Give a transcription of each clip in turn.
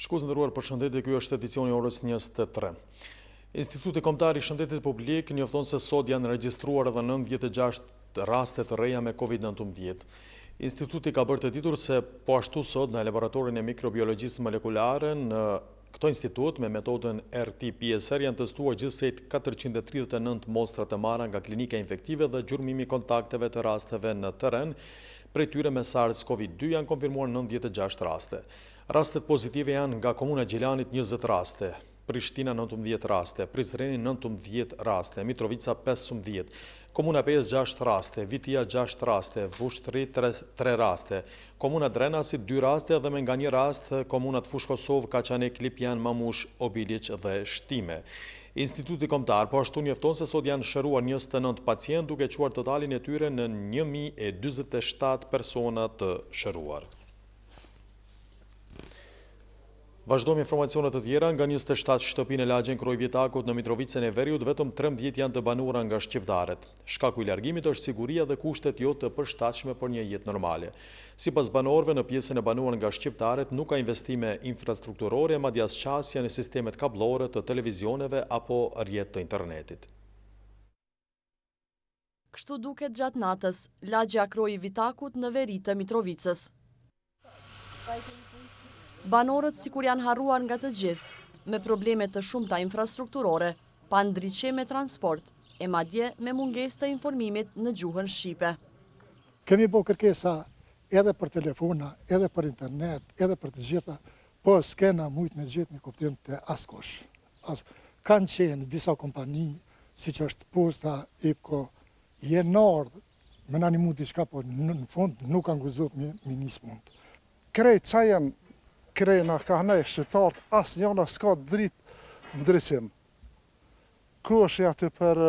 Shikues nderuar, përshëndetje, ky është edicioni orës 23. Instituti Kombëtar i Shëndetit Publik njofton se sot janë regjistruar edhe 96 raste të reja me COVID-19. Instituti ka bërë të ditur se po ashtu sot në laboratorin e mikrobiologjisë molekulare në këto institut me metodën Rtk3 janë testuar gjithsej 439 mostra të marra nga klinika infektive dhe gjurmimi kontakteve të rasteve në terren. Prej tyre me SARS-CoV-2 janë konfirmuar 96 raste. Rastet pozitive janë nga komuna Gjelanit 20 raste, Prishtina 19 raste, Prizreni 19 raste, Mitrovica 15, komuna Pes 6 raste, Vitia 6 raste, Vushtri 3 raste, komuna Drenasi 2 raste dhe me nga një rast komunat Fush Kosovë, Kaçanik, Lipjan, Mamush, Obiliq dhe Shtime. Instituti Kombëtar po ashtu njofton se sot janë shëruar 29 pacient duke quar totalin e tyre në 1047 persona të shëruar. Vazhdojmë informacionet të tjera, nga 27 shtëpinë e lagjen Krojvitakut në Mitrovicën e Veriut, vetëm 13 janë të banuara nga shqiptarët. Shkaku i largimit është siguria dhe kushtet jo të përshtatshme për një jetë normale. Sipas banorëve, në pjesën e banuar nga shqiptarët nuk ka investime infrastrukturore, madje as qasje në sistemet kablore të televizioneve apo rrjet të internetit. Kështu duket gjatë natës, lagja Krojvitakut në Veri të Mitrovicës. Banorët sikur janë harruar nga të gjithë, me probleme të shumta infrastrukturore, pa ndriçim me transport, e madje me mungesë të informimit në gjuhën shqipe. Kemi bërë kërkesa edhe për telefona, edhe për internet, edhe për të gjitha, por s'kena mujt me gjithë në kuptim të askush. Kanë qenë disa kompani, si që është Posta, IPCO, jenë në ardhë, me nani mund diçka, por në fund nuk kanë guzuar me nis mund. Krejt sa janë krejna ka ne shqiptarët, asë njëna s'ka dritë ndryshim. Ku është aty për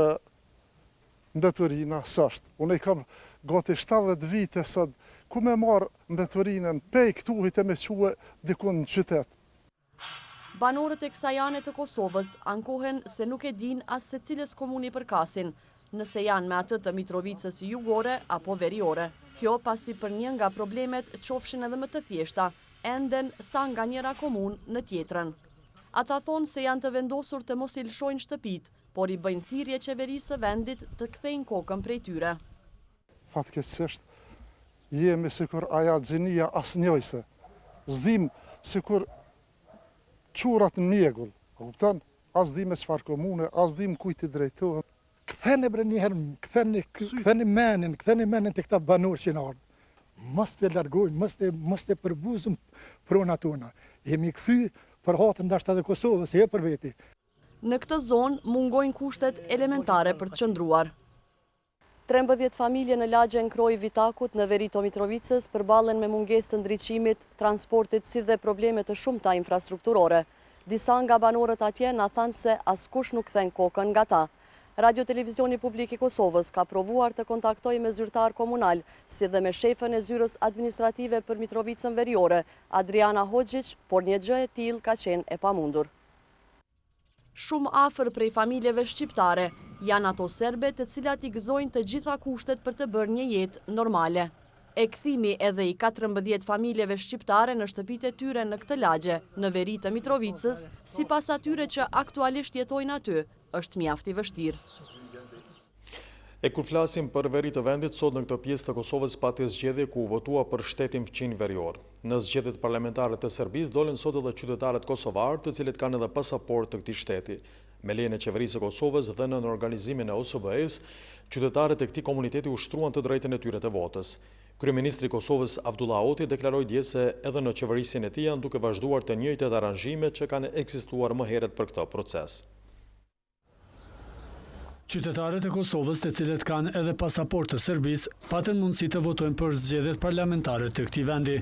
mbeturina sështë? Unë i kam gati 70 vite sot, ku me marë mbeturinën, pej këtu hite me quë dikun në qytet. Banorët e kësaj ane të Kosovës ankohen se nuk e din as se cilës komuni përkasin, nëse janë me atë të Mitrovicës jugore apo veriore. Kjo pasi për një nga problemet qofshin edhe më të thjeshta, enden sa nga njëra komun në tjetrën. Ata thonë se janë të vendosur të mos i lshojnë shtëpit, por i bëjnë thirrje qeverisë së vendit të kthejnë kokën prej tyre. Fatkeqësisht jemi sikur aja xhinia asnjëse. S'dim sikur çurat në mjegull, kupton? As dim me çfarë komune, as dim kujt i drejtohen. Ktheni bre një herë, ktheni menin të këta banorë që në ardhë. Mos të largojnë, mos të përbuzëm prona tona. Jemi kthy për hatën dashta dhe Kosovës, e për veti. Në këtë zonë mungojnë kushtet elementare për të qëndruar. 13 familje në lagjen Krojvitakut në Veri të Mitrovicës përballen me mungesë të ndriçimit, transportit si dhe probleme të shumta infrastrukturore. Disa nga banorët atje na thanë se askush nuk kthen kokën nga ta. Radio Televizioni Publik i Kosovës ka provuar të kontaktoj me zyrtar komunal, si dhe me shefën e zyrës administrative për Mitrovicën Veriore, Adriana Hoxhić, por një gjë e tillë ka qenë e pamundur. Shumë afër prej familjeve shqiptare janë ato serbe të cilat i gëzojnë të gjitha kushtet për të bërë një jetë normale. E kthimi edhe i 14 familjeve shqiptare në shtëpitë e tyre në këtë lagje, në Veri të Mitrovicës, sipas atyre që aktualisht jetojnë aty, është mjaft i vështirë. E kur flasim për veri të vendit, sot në këtë pjesë të Kosovës pati zgjedhje ku votua për shtetin fqin verior. Në zgjedhjet parlamentare të Serbisë dolen sot edhe qytetarët kosovarë, të cilët kanë edhe pasaport të këtij shteti. Me lejen e qeverisë së Kosovës dhe në organizimin e OSBE-s, qytetarët e këtij komuniteti ushtruan të drejtën e tyre të votës. Kryeministri i Kosovës Abdullah Oti deklaroi dje se edhe në qeverisjen e tij janë duke vazhduar të njëjtat aranzhime që kanë ekzistuar më herët për këtë proces. Qytetarët e Kosovës, të cilët kanë edhe pasaport të Serbisë, patën mundësi të votojnë për zgjedhjet parlamentare të këtij vendi.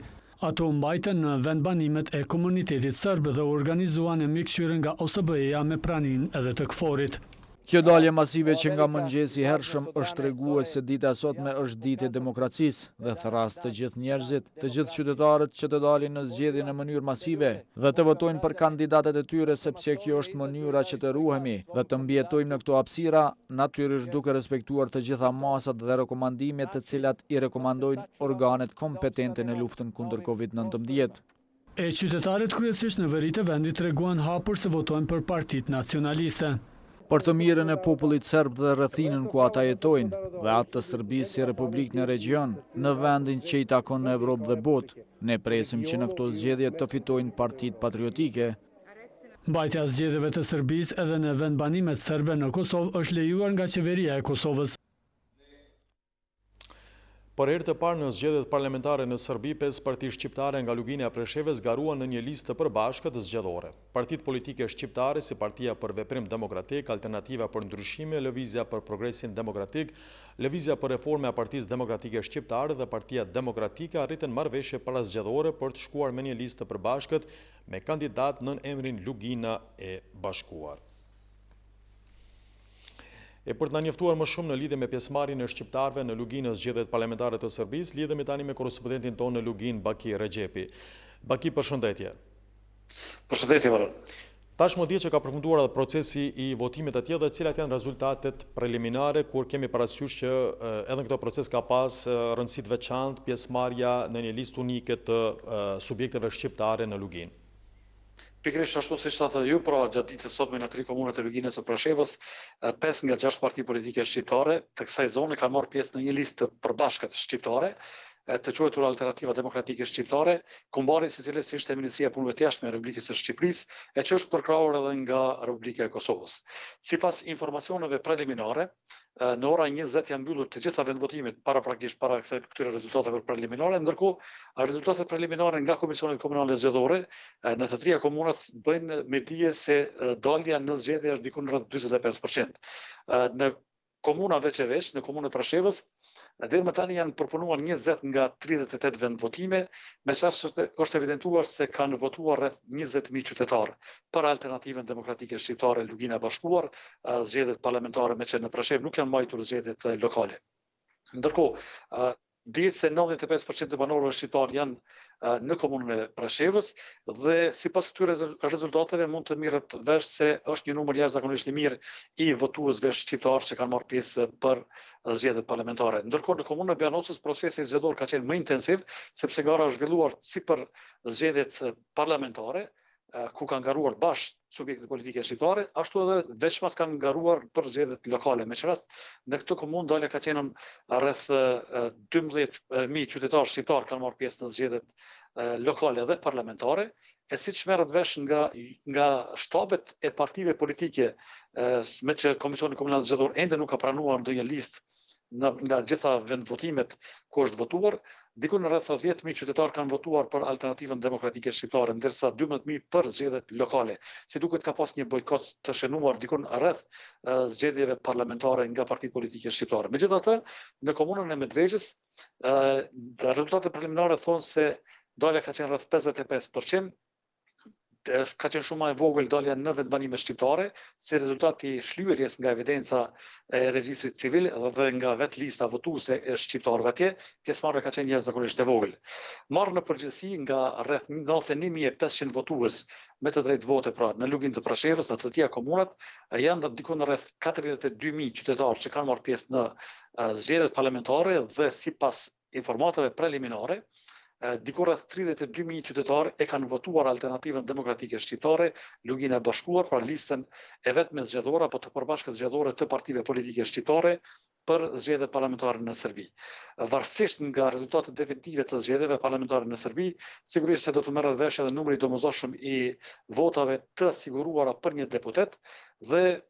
Ato mbajtën në vendbanimet e komunitetit serb dhe organizuan e mikëshyre nga OSBE-ja me praninë edhe të KFOR-it. Kjo dalje masive që nga mëngjesi hershëm është tregues se dita e sotme është ditë e demokracisë dhe thras të gjithë njerëzit, të gjithë qytetarët që të dalin në zgjedhje në mënyrë masive dhe të votojnë për kandidatet e tyre sepse kjo është mënyra që të ruhemi dhe të mbjetojmë në këto hapësira, natyrisht duke respektuar të gjitha masat dhe rekomandimet të cilat i rekomandojnë organet kompetente në luftën kundër COVID-19. E qytetarët kryesisht në veri të vendit treguan hapur se votojnë për partitë nacionaliste. Për të mirën e popullit serb dhe rrethinën ku ata jetojnë, dhe atë të Serbisë si republikë në region, në vendin që i takon në Evropë dhe botë, ne presim që në këto zgjedhje të fitojnë partitë patriotike. Mbajtja e zgjedhjeve të Serbisë edhe në vendbanimet serbe në Kosovë është lejuar nga qeveria e Kosovës. Për herë të parë në zgjedhjet parlamentare në Serbi, 5 parti shqiptare nga Lugina e Preshevës garuan në një listë të përbashkët zgjedhore. Partitë politike shqiptare si Partia për Veprim Demokratik, Alternativa për Ndryshime, Lëvizja për Progresin Demokratik, Lëvizja për Reforme e Partisë Demokratike Shqiptare dhe Partia Demokratike arritën marrëveshje parazgjedhore për të shkuar me një listë të përbashkët me kandidat nën emrin Lugina e Bashkuar. E për të na njoftuar më shumë në lidhje me pjesëmarrjen e shqiptarëve në Luginë në zgjedhjet parlamentare të Serbisë, lidhemi tani me korrespondentin tonë në Luginë, Baki Rexhepi. Baki, përshëndetje. Përshëndetje, vëllai. Tashmë di që ka përfunduar edhe procesi i votimit atje dhe cilat janë rezultatet preliminare, kur kemi parasysh që edhe në këtë proces ka pas rëndësi të veçantë pjesëmarrja në një listë unike të subjekteve shqiptare në Luginë. Pikërisht ashtu siç thatë ju, pra gjatë ditës sotme në 3 komunat e Luginës së Preshevës, 5 nga 6 parti politike shqiptare të kësaj zone kanë marrë pjesë në një listë të përbashkët shqiptare, të quajtur Alternativa Demokratike Shqiptare, kumbarit së cilës ishte Ministria e Punëve të Jashtme e Republikës së Shqipërisë, e që është përkrahur edhe nga Republika e Kosovës. Sipas informacioneve preliminare, në ora 20 janë mbyllur të gjitha vendvotimet para këtyre rezultateve preliminare, ndërkohë rezultatet preliminare nga Komisionet Komunale Zgjedhore në të trija komunat bëjnë me dije se dalja në zgjedhje është diku në rreth 45%. Në komunën veç, në komunën e Preshevës, deri më tani janë përpunuar 20 nga 38 vendvotime, me sa është evidentuar se kanë votuar rreth 20.000 qytetarë për Alternativën Demokratike Shqiptare Lugina e Bashkuar, zgjedhjet parlamentare me që në Preshevë nuk janë mbajtur zgjedhjet lokale. Ndërkohë, dihet se 95% e banorëve shqiptar janë në komunën e Preshevës dhe sipas këtyre rezultateve mund të mirët vesh se është një numër jashtëzakonisht i mirë i votuesve shqiptar që kanë marrë pjesë për zgjedhjet parlamentare. Ndërkohë në komunën e Bjanosës procesi zgjedhor ka qenë më intensiv sepse gara është zhvilluar si për zgjedhjet parlamentare, ku kanë garuar bashkë subjektet politike shqiptare, ashtu edhe veçmas kanë garuar për zgjedhjet lokale. Me që rast, në këtë komunë dalja ka qenë rreth 12.000 qytetarë shqiptarë kanë marrë pjesë në zgjedhjet lokale dhe parlamentare, e siç merret vesh nga shtabet e partive politike, me që Komisioni Komunal Zgjedhor ende nuk ka pranuar ndonjë listë nga gjitha vendvotimet ku është votuar, diku në rreth 10.000 qytetarë kanë votuar për Alternativën Demokratike Shqiptare, ndërsa 12.000 për zgjedhjet lokale. Si duket ka pas një bojkot të shënuar diku në rreth zgjedhjeve parlamentare nga partitë politike shqiptare. Megjithatë, në komunën e Medvegjës, rezultatet preliminare thonë se dalja ka qenë rreth 55%, ka qenë shumë më e vogël dalja në vendbanime shqiptare, si rezultati i shlyerjes nga evidenca e regjistrit civil dhe nga vetë lista votuese e shqiptarëve atje, pjesëmarrja ka qenë jashtëzakonisht e vogël. Marrë në përgjithësi nga rreth 91.500 votues me të drejtë vote pra në Luginë të Preshevës, në të tjera komunat, janë diku në rreth 42.000 qytetarë që kanë marrë pjesë në zgjedhjet parlamentare dhe sipas informatave preliminare, diku rreth 32.000 qytetarë e kanë votuar Alternativën Demokratike Shqiptare, Lugina e Bashkuar, pra listën e vetme zgjedhore apo të përbashkët zgjedhore të partive politike shqiptare për zgjedhjet parlamentare në Serbi. Varësisht nga rezultatet definitive të zgjedhjeve parlamentare në Serbi, sigurisht se do të merret vesh edhe numri i domosdoshëm i votave të siguruara për një deputet dhe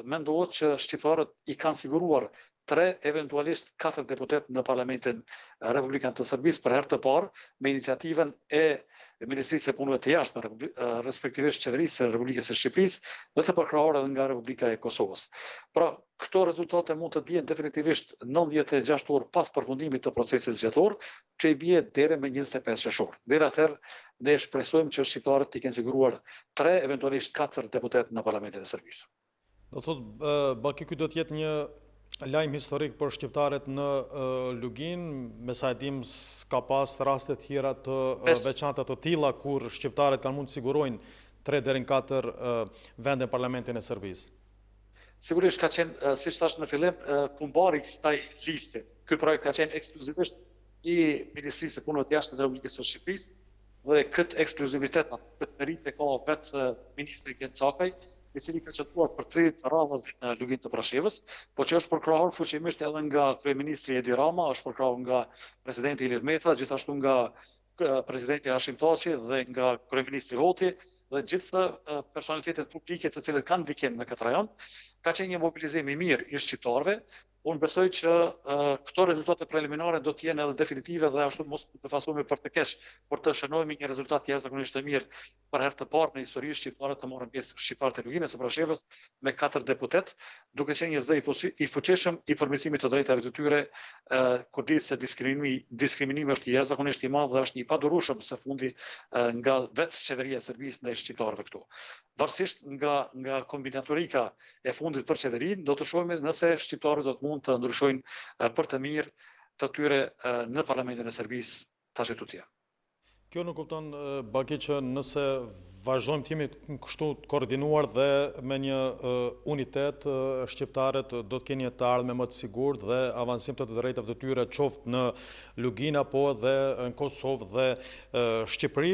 mendohet që shqiptarët i kanë siguruar 3, eventualisht 4 deputet në Parlamentin Republikan të Serbisë për herë të parë me iniciativën e Ministrisë së Punëve të Jashtme, respektivisht Qeverisë së Republikës së Shqipërisë dhe të përkrahur edhe nga Republika e Kosovës. Pra, këto rezultate mund të dihen definitivisht 96 orë pas përfundimit të procesit zgjedhor, që i bie deri me 25 qershor. Deri atëherë ne shpresojmë që shqiptarët i kenë siguruar 3, eventualisht 4 deputet në Parlamentin e Serbisë. Do thotë, Baki, ky do të jetë një lajm historik për shqiptarët në Luginë, me sa e dim s'ka pas raste të tjera të veçanta të tilla kur shqiptarët kanë mund të sigurojnë 3 deri në 4 vende në Parlamentin e Serbisë. Sigurisht ka qenë, siç thash në fillim, kumbari i kësaj liste. Ky projekt ka qenë ekskluzivisht i Ministrisë së Punëve të Jashtme të Republikës së Shqipërisë dhe këtë ekskluzivitet, këtë merit e ka vetë ministri Gjentçakaj, i cili ka qëtëtuar për 30 radhazit në Lugin të Prashevës, po që është përkrahur fuqimisht edhe nga kryeministri Edi Rama, është përkrahur nga presidenti Ilir Meta, gjithashtu nga presidenti Hashim Thaçi dhe nga kryeministri Hoti dhe gjithë personalitetet publike të cilët kanë ndikim në këtë rajon. Ka qenë një mobilizim i mirë i shqiptarëve. Unë besoj që këto rezultate preliminare do të jenë edhe definitive dhe ashtu mos të befasojmë për të keq, por të shënojmë një rezultat jashtëzakonisht të mirë për herë të parë në histori shqiptare të marrën pjesë shqiptarët e Luginës së Prashevës me 4 deputet, duke qenë një zë i fuqishëm i përmirësimit të drejtave të tyre, kur dihet se diskriminimi është jashtëzakonisht i madh dhe është një padurueshëm së fundi nga vetë qeveria e Serbisë ndaj shqiptarëve këtu. Varësisht nga kombinatorika e fundit për qeverinë, do të shohim nëse shqiptarët do të mund të ndryshojnë për të mirë të tyre në Parlamentin e Serbisë tash tutje. Kjo nuk kupton Baki që nëse vazhdojmë të jemi kështu koordinuar dhe me një unitet, shqiptarët do të kenë një të ardhme më të sigurt dhe avansim të drejtave të tyre qoftë në Lugin apo dhe në Kosovë dhe Shqipëri.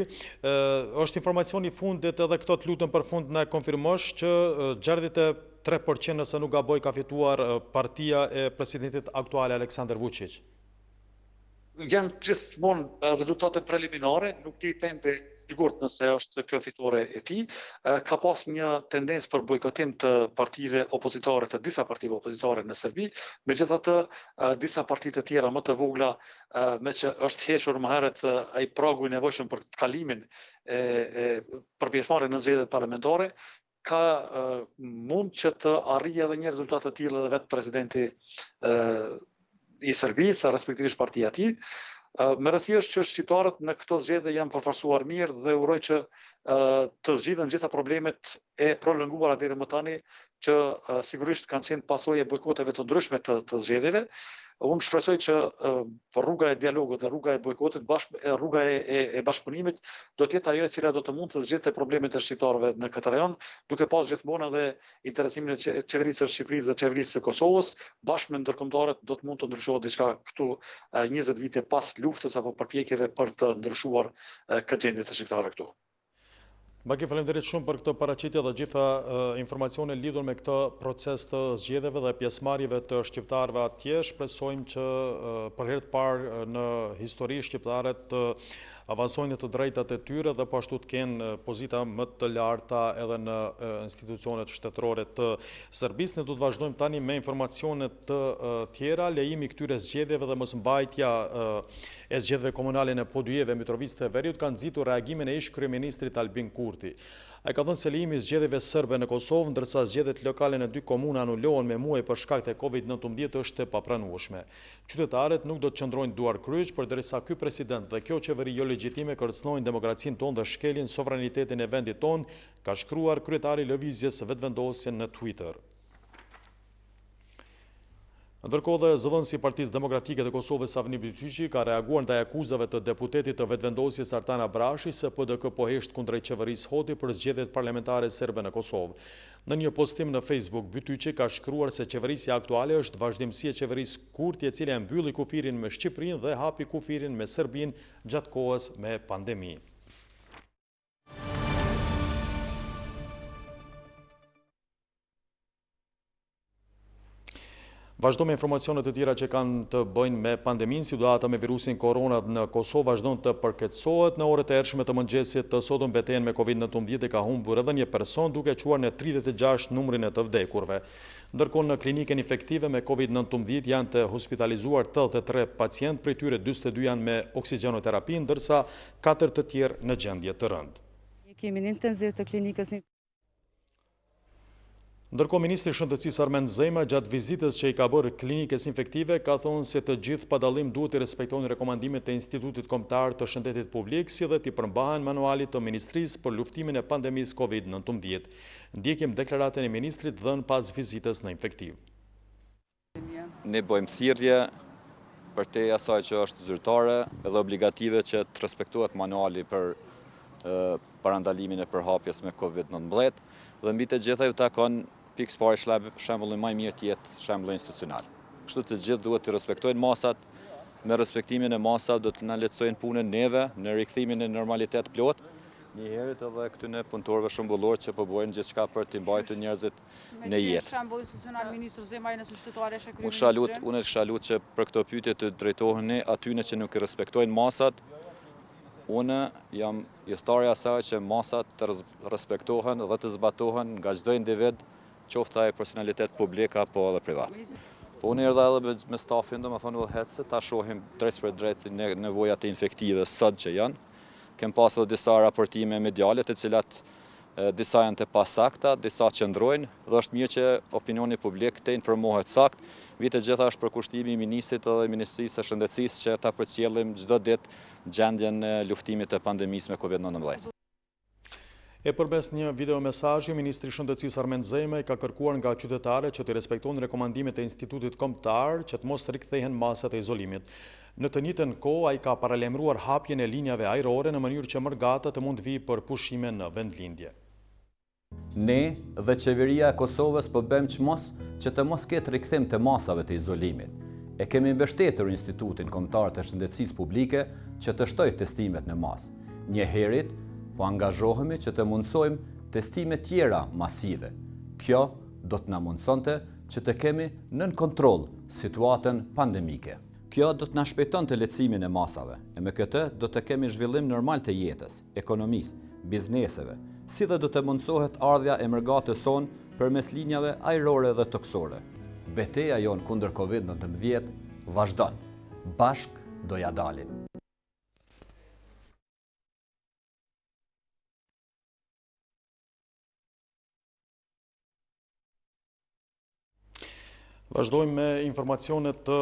Është informacion i fundit edhe këto të lutem për fund na konfirmosh që 63% nëse nuk gaboj ka fituar partia e presidentit aktuale Aleksandar Vučić. Janë gjithmonë rezultate preliminare, nuk ti tente sigurt nëse është kjo fitore e tij. Ka pas një tendencë për bojkotim të partive opozitare, të disa partive opozitare në Serbi, megjithatë disa parti të tjera më të vogla, me që është hequr më herët ai pragu i nevojshëm për kalimin për pjesëmarrjen në zgjedhjet parlamentare, ka mund që të arrijë edhe një rezultat të tillë edhe vetë presidenti i Serbisë, respektivisht partia e tij. Me rëndësi është që shqiptarët në këto zgjedhje janë përfaqësuar mirë dhe uroj që të zgjidhen gjitha problemet e prolonguara deri më tani, që sigurisht kanë qenë pasojë e bojkoteve të ndryshme të zgjedhjeve. Unë shpresoj që rruga e dialogut dhe rruga e bojkotit, rruga e bashkëpunimit do të jetë ajo e cila do të mund të zgjidhte problemet e shqiptarëve në këtë rajon, duke pas gjithmonë edhe interesimin e qeverisë së Shqipërisë dhe qeverisë së Kosovës, bashkë me ndërkombëtarët do të mund të ndryshohet diçka këtu 20 vite pas luftës apo përpjekjeve për të ndryshuar këtë gjendje të shqiptarëve këtu. Baki, faleminderit shumë për këtë paraqitje dhe gjitha informacione lidhur me këtë proces të zgjedhjeve dhe pjesëmarrjeve të shqiptarëve atje. Shpresojmë që për herë të parë në histori shqiptarët të avansojnë të drejtat e tyre dhe po ashtu të kenë pozita më të larta edhe në institucionet shtetërore të Serbisë. Ne do të vazhdojmë tani me informacione të tjera, lejimi këtyre zgjedhjeve dhe mosmbajtja e zgjedhjeve komunale në Podujeve, Mitrovicë të Veriut kanë nxitur reagimin e ish kryeministrit Albin Kurti. Ai ka thënë se lejimi i zgjedhjeve serbe në Kosovë, ndërsa zgjedhjet lokale në 2 komuna anulohen me muaj për shkak të Covid-19 është e papranueshme. Qytetarët nuk do të qëndrojnë duar kryq përderisa ky president dhe kjo qeveri jo legjitime kërcënojnë demokracinë tonë dhe shkelin sovranitetin e vendit tonë, ka shkruar kryetari i lëvizjes Vetëvendosje në Twitter. Ndërkohë dhe zëdhënësi i Partisë Demokratike të Kosovës Avni Bytyqi ka reaguar ndaj akuzave të deputetit të Vetëvendosjes Artana Brashi se PDK po hesht kundrejt qeverisë Hoti për zgjedhjet parlamentare serbe në Kosovë. Në një postim në Facebook, Bytyqi ka shkruar se qeverisja aktuale është vazhdimësi e qeverisë Kurti, e cila e mbylli kufirin me Shqipërinë dhe hapi kufirin me Serbinë gjatë kohës me pandemi. Vazhdo me informacionet të tjera që kanë të bëjnë me pandemin, situata me virusin koronat në Kosovë vazhdon të përkeqësohet. Në orët e ershme të mëngjesit të sotëm betejën me Covid-19 ka humbur edhe një person, duke quar në 36 numrin e të vdekurve. Ndërkohë në klinikën infektive me Covid-19 janë të hospitalizuar 83 pacient, prej tyre 42 janë me oksigjenoterapi, ndërsa 4 të tjerë në gjendje të rëndë. Kemi në intenziv të klinikës. Ndërkohë, Ministri i Shëndetësisë Armend Zema gjatë vizitës që i ka bërë klinikës infektive ka thonë se të gjithë pa dallim duhet të respektojnë rekomandimet e Institutit Kombëtar të Shëndetit Publik, si dhe të përmbahen manualit të Ministrisë për luftimin e pandemisë Covid-19. Ndjekim deklaratën e ministrit dhënë pas vizitës në infektiv. Ne bëjmë thirrje për te asaj që është zyrtare edhe obligative që të respektohet manuali për parandalimin e përhapjes me Covid-19 dhe mbi të gjitha ju takon pikës parë shembullin më i mirë të jetë shembulli institucional. Kështu të gjithë duhet të respektojnë masat, me respektimin e masave do të na lehtësojnë punën neve në rikthimin e normalitet plot. Njëherët edhe këtyne punëtorëve shëmbullor që po bojnë gjithçka për të mbajtur njerëzit në jetë. Shembull institucional ministër Zemaj nëse qytetare është Unë kisha lutur që për këto pyetje të drejtoheni atyne që nuk i respektojnë masat. Unë jam historia asaj që masat të respektohen dhe të zbatohen nga çdo individ, qoftë ai personalitet publik apo edhe privat. Po unë erdha edhe me stafin, domethënë udhëhecë, ta shohim drejt për drejt nevojat e infektive sot që janë. Kem pasur disa raportime mediale të cilat disa janë të pasakta, disa qëndrojnë, dhe është mirë që opinioni publik të informohet sakt. Vite gjitha është përkushtimi i ministrit dhe Ministrisë së Shëndetësisë që ta përcjellim çdo ditë gjendjen e luftimit të pandemisë me COVID-19. E përmes një video mesazhi, Ministri i Shëndetësisë Armend Zemaj ka kërkuar nga qytetarët që të respektojnë rekomandimet e Institutit Kombëtar që të mos rikthehen masat e izolimit. Në të njëjtën kohë, ai ka paralajmëruar hapjen e linjave ajrore në mënyrë që mërgata të mund vijë për pushime në vendlindje. Ne dhe qeveria e Kosovës po bëjmë çmos që të mos ketë rikthim të masave të izolimit. E kemi mbështetur Institutin Kombëtar të Shëndetësisë Publike që të shtojë testimet në masë. Njëherët po angazhohemi që të mundsojmë testime tjera masive. Kjo do të na mundsonte që të kemi nën kontroll situatën pandemike. Kjo do të na shpejtonte lehtësimin e masave, e me këtë do të kemi zhvillim normal të jetës, ekonomisë, bizneseve, si dhe do të mundsohet ardhja e mërgatës sonë përmes linjave ajrore dhe toksore. Betejë jonë kundër COVID-19 vazhdon. Bashk do ja dalim. Vazhdojmë me informacionet të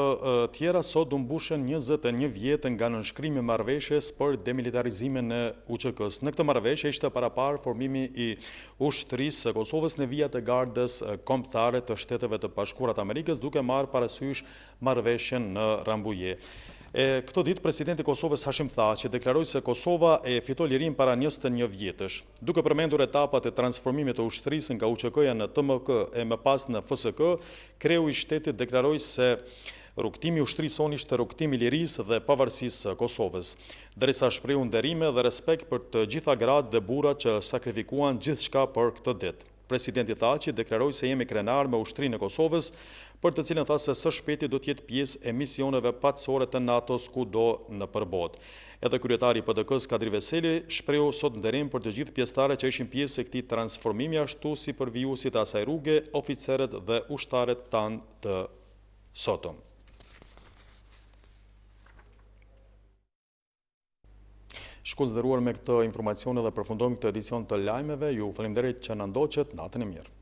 tjera. Sot u mbushen 21 vjet nga nënshkrimi i marrëveshjes për demilitarizimin e UÇK-s. Në këtë marrëveshje ishte paraparë formimi i ushtrisë së Kosovës në vijat e gardës kombëtare të Shteteve të Bashkuara të Amerikës, duke marrë parasysh marrëveshjen në Rambuje. Këto ditë, presidenti i Kosovës Hashim Thaçi deklaroi se Kosova e fitoi lirinë para 21 vjetësh. Duke përmendur etapat e transformimit të ushtrisë nga UÇK-ja në TMK e më pas në FSK, kreu i shtetit deklaroi se rrugtimi i ushtrisë sonë ishte rrugtimi i lirisë dhe pavarësisë së Kosovës, derisa shprehu nderime dhe respekt për të gjitha gratë dhe burrat që sakrifikuan gjithçka për këtë ditë. Presidenti Thaçi deklaroi se jemi krenar me ushtrinë e Kosovës, për të cilën tha se së shpejti do të jetë pjesë e misioneve patësore të NATO-s kudo nëpër botë. Edhe kryetari i PDK-s Kadri Veseli shprehu sot nderim për të gjithë pjesëtarët që ishin pjesë e këtij transformimi, ashtu si për vijuesit e asaj rruge, oficerët dhe ushtarët tanë të sotëm. Shku zderuar me këtë informacione dhe përfundojmë këtë edicion të lajmeve. Ju faleminderit që na ndoqët, natën e mirë.